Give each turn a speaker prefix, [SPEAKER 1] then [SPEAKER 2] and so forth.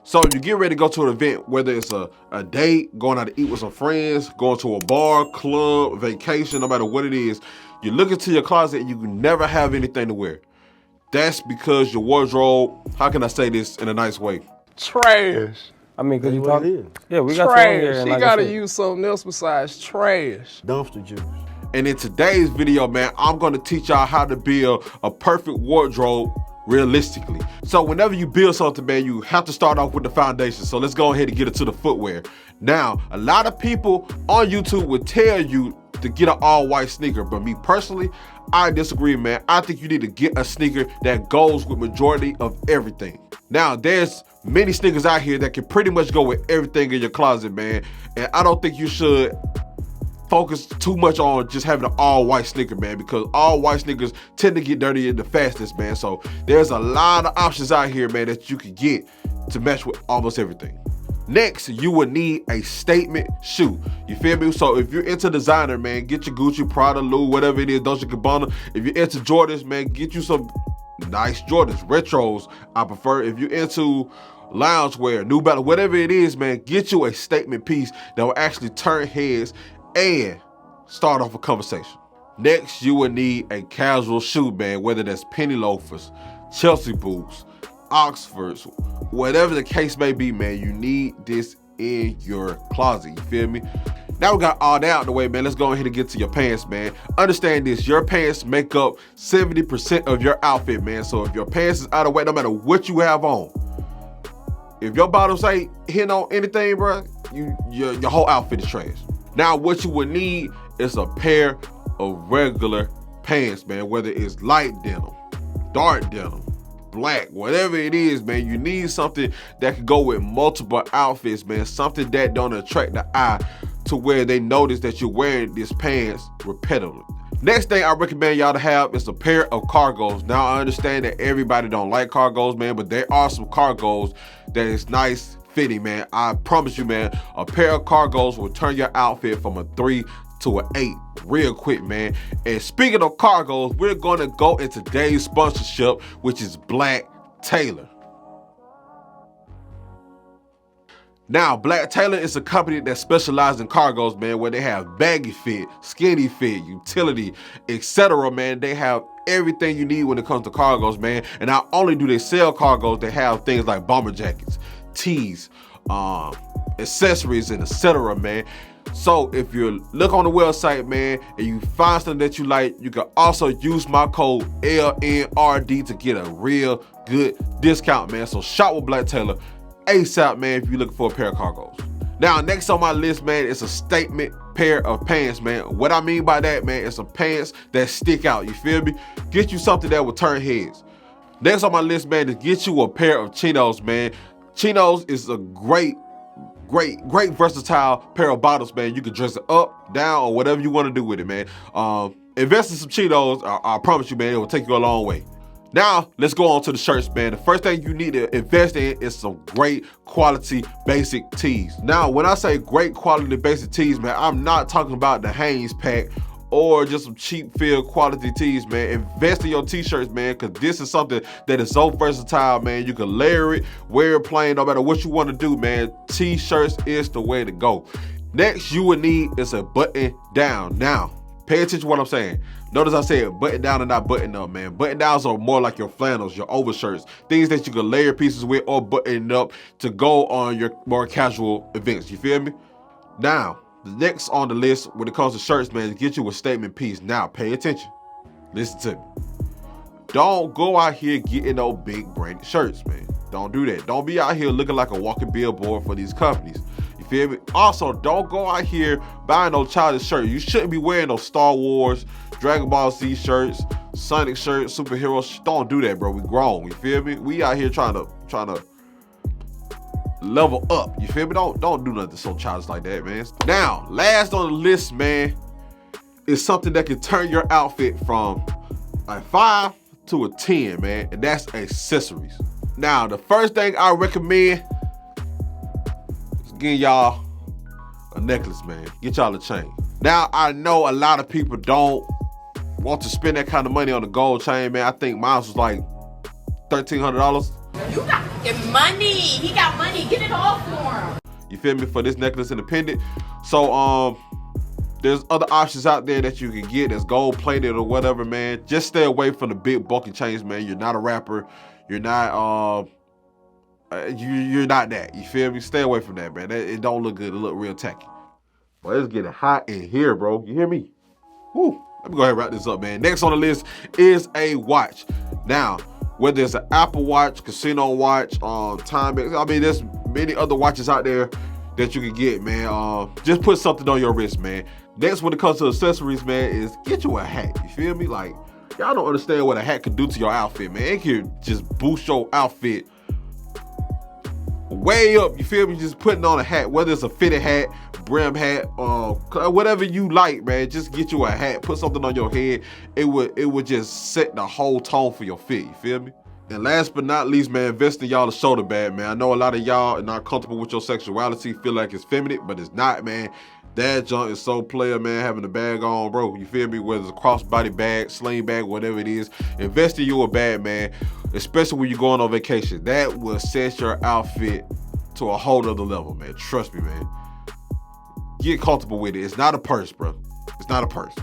[SPEAKER 1] So you get ready to go to an event, whether it's a date, going out to eat with some friends, going to a bar, club, vacation, no matter what it is, you look into your closet and you can never have anything to wear. That's because your wardrobe, how can I say this in a nice way?
[SPEAKER 2] Trash.
[SPEAKER 3] I mean, cause you
[SPEAKER 4] What
[SPEAKER 3] talk,
[SPEAKER 4] it is.
[SPEAKER 3] yeah, we got trash. Here,
[SPEAKER 2] Trash.
[SPEAKER 3] and
[SPEAKER 2] He
[SPEAKER 3] like I
[SPEAKER 2] gotta
[SPEAKER 3] said,
[SPEAKER 2] use something else besides trash.
[SPEAKER 4] Dumpster juice.
[SPEAKER 1] And in today's video, man, I'm gonna teach y'all how to build a perfect wardrobe realistically. So whenever you build something, man, you have to start off with the foundation. So let's go ahead and get into the footwear. Now, a lot of people on YouTube would tell you to get an all-white sneaker, but me personally, I disagree, man. I think you need to get a sneaker that goes with majority of everything. Now, there's many sneakers out here that can pretty much go with everything in your closet, man. And I don't think you should focus too much on just having an all-white sneaker, man, because all-white sneakers tend to get dirty the fastest, man. So there's a lot of options out here, man, that you can get to match with almost everything. Next, you will need a statement shoe. You feel me? So if you're into designer, man, get your Gucci, Prada, Louis, whatever it is, Dolce & Gabbana. If you're into Jordans, man, get you some nice Jordans, retros, I prefer. If you're into loungewear, New Balance, whatever it is, man, get you a statement piece that will actually turn heads and start off a conversation. Next, you will need a casual shoe, man, whether that's penny loafers, Chelsea boots, Oxfords, whatever the case may be, man, you need this in your closet, you feel me? Now we got all that out of the way, man, let's go ahead and get to your pants, man. Understand this, your pants make up 70% of your outfit, man. So if your pants is out of whack, no matter what you have on, if your bottoms ain't hitting on anything, bro, your whole outfit is trash. Now, what you would need is a pair of regular pants, man, whether it's light denim, dark denim, black, whatever it is, man. You need something that can go with multiple outfits, man, something that don't attract the eye to where they notice that you're wearing these pants repetitively. Next thing I recommend y'all to have is a pair of cargos. Now, I understand that everybody don't like cargos, man, but there are some cargos that is nice fitting, man. I promise you, man, a pair of cargos will turn your outfit from a 3 to an 8 real quick, man. And speaking of cargos, we're gonna go into today's sponsorship, which is Black Tailor. Now, Black Tailor is a company that specializes in cargos, man, where they have baggy fit, skinny fit, utility, etc., man. They have everything you need when it comes to cargos, man. And not only do they sell cargos, they have things like bomber jackets, tees, accessories, and etc., man. So if you look on the website, man, and you find something that you like, you can also use my code LNRD to get a real good discount, man. So shop with Black Tailor ASAP, man, if you're looking for a pair of cargos. Now, next on my list, man, is a statement pair of pants, man. What I mean by that, man, is some pants that stick out, you feel me? Get you something that will turn heads. Next on my list, man, is get you a pair of chinos, man. Chinos is a great versatile pair of bottoms, man. You can dress it up, down, or whatever you want to do with it, man. Invest in some chinos, I promise you, man, it will take you a long way. Now, let's go on to the shirts, man. The first thing you need to invest in is some great quality basic tees. Now, when I say great quality basic tees, man, I'm not talking about the Hanes pack or just some cheap field quality tees, man. Invest in your t-shirts, man, because this is something that is so versatile, man. You can layer it, wear it plain, no matter what you want to do, man. T-shirts is the way to go. Next, you would need is a button down. Now, pay attention to what I'm saying. Notice I said button down and not button up, man. Button downs are more like your flannels, your overshirts, things that you can layer pieces with or button up to go on your more casual events. You feel me? Now, the next on the list when it comes to shirts, man, is get you a statement piece. Now, pay attention. Listen to me. Don't go out here getting no big branded shirts, man. Don't do that. Don't be out here looking like a walking billboard for these companies. You feel me? Also, don't go out here buying no childish shirt. You shouldn't be wearing no Star Wars, Dragon Ball Z shirts, Sonic shirts, superhero. Don't do that, bro. We grown. You feel me? We out here trying to level up. You feel me? Don't do nothing so childish like that, man. Now, last on the list, man, is something that can turn your outfit from a 5 to a 10, man, and that's accessories. Now, the first thing I recommend is getting y'all a necklace, man. Get y'all a chain. Now, I know a lot of people don't want to spend that kind of money on a gold chain, man. I think mine was like $1,300.
[SPEAKER 5] You got to
[SPEAKER 3] fucking money. He got money. Get it off for him.
[SPEAKER 1] You feel me? For this necklace independent. So there's other options out there that you can get that's gold plated or whatever, man. Just stay away from the big bulky chains, man. You're not a rapper. You're not you're not that. You feel me? Stay away from that, man. It don't look good. It look real tacky. But it's getting hot in here, bro. You hear me? Woo. Let me go ahead and wrap this up, man. Next on the list is a watch. Now, whether it's an Apple Watch, Casino Watch, Timex, I mean, there's many other watches out there that you can get, man. Just put something on your wrist, man. Next, when it comes to accessories, man, is get you a hat. You feel me? Like, y'all don't understand what a hat can do to your outfit, man. It can just boost your outfit way up. You feel me? Just putting on a hat, whether it's a fitted hat, brim hat, whatever you like, man. Just get you a hat. Put something on your head. It would just set the whole tone for your fit. You feel me? And last but not least, man, invest in y'all a shoulder bag, man. I know a lot of y'all are not comfortable with your sexuality, feel like it's feminine, but it's not, man. That junk is so player, man, having a bag on, bro. You feel me? Whether it's a crossbody bag, sling bag, whatever it is, invest in you a bag, man, especially when you're going on vacation. That will set your outfit to a whole other level, man. Trust me, man. Get comfortable with it. It's not a purse, bro. It's not a purse.